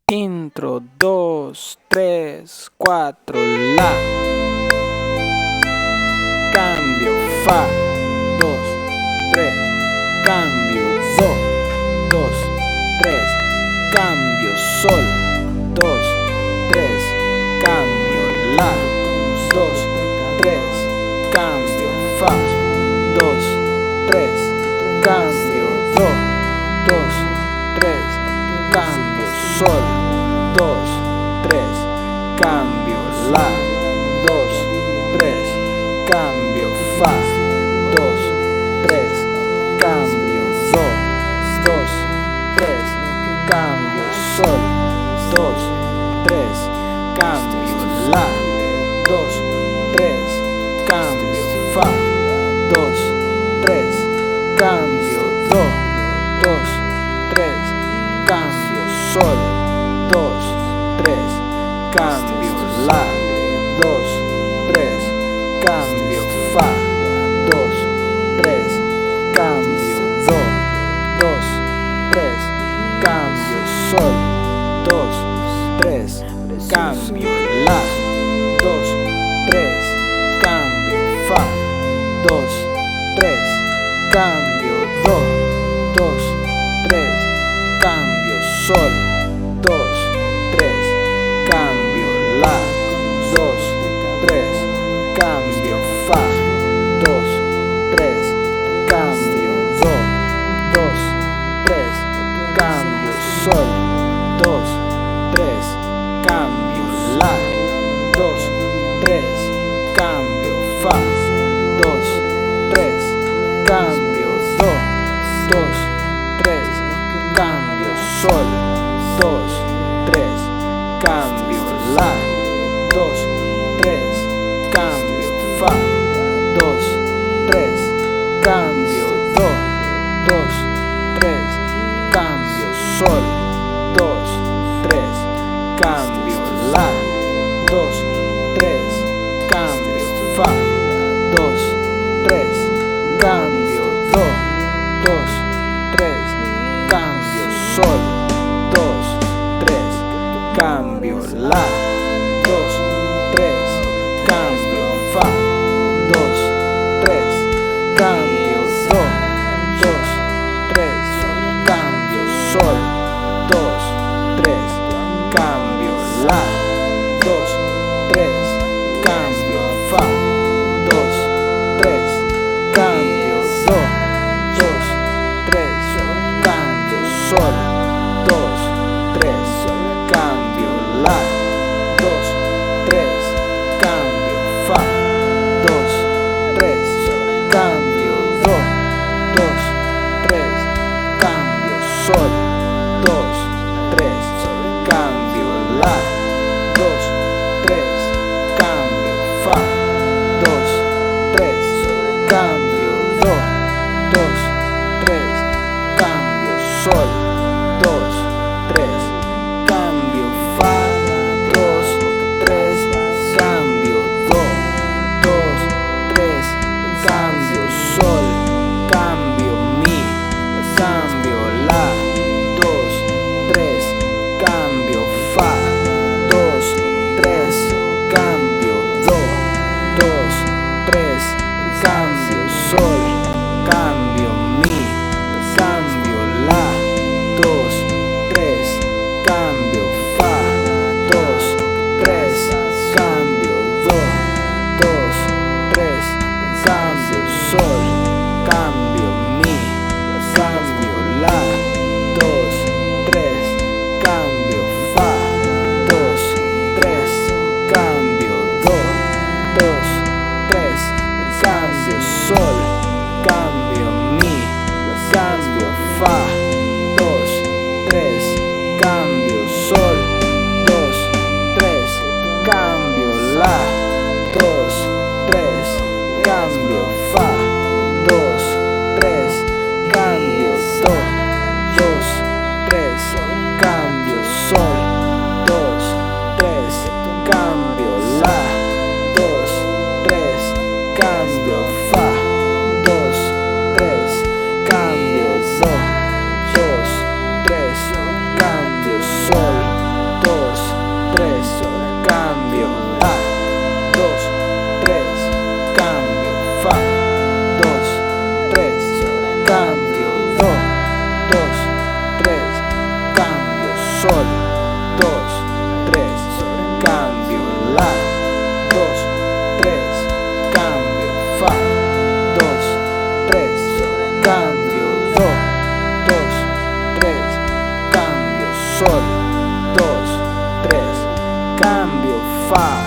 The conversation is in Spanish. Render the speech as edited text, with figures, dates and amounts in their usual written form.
Intro, 2, 3, 4, la. Cambio, fa, 2, 3. Cambio, do, 2, 3. Cambio, sol, 2, 3. Cambio, la, 2, 3. Cambio, fa, 2, 3. Cambio, do, 2, 3. Cambio, sol, 2, 3. Cambio, la, 2, 3. Cambio, fa, 2, 3. Cambio, do, 2, 3. Cambio, sol, 2, 3. Cambio, la, 2, 3. Cambio, fa, 2, 3. Cambio, do, 2, 3. Cambio, sol, 2, 3. Cambio, la, 2, 3. Cambio, fa, 2, 3. Cambio, do, 2, 3. Cambio, sol, 2, 3. Cambio, la, 2, 3. Cambio, fa, 2, 3. Cambio, do, 2, 3. Cambio, sol, 2, 3. Cambio, la, 2, 3. Cambio, fa, 2, 3. Cambio, do, 2, 3. Cambio, sol, 2, 3. Cambio, la, 2, 3. Cambio, fa, 2, 3. Cambio, do, 2, 3. Cambio, sol, 2, 3. Cambio, la, 2, 3. Cambio, fa, 2, 3. Cambio, do, 2, 3. Cambio, sol, 2, 3. Cambio, la, 2, 3. Cambio, fa, 2, 3. Cambio, do, 2, 3. Cambio, sol, 2, 3. Cambio, la, 2, 3. Cambio, fa, 2, 3. Cambio, do, 2, 3. Cambio, sol, 2, 3. Cambio, la, 2, 3. Cambio, fa, 2, 3. Cambio, do, 2, 3. Cambio, sol, 2, 3. Cambio, la, 2, 3. Cambio, fa, 2, 3. Cambio, do, 2, 3. Cambio, sol, 2, 3. Cambio, la, 2, 3. Cambio, fa, 2, 3. Cambio, do, 2, 3. Cambio, sol, fa, 2, 3, cambio, do, 2, 3, cambio, sol, 2, 3, cambio, la, 2, 3, cambio, fa, 2, 3, cambio, do, 2, 3, cambio, sol, 2, 3, cambio, fa.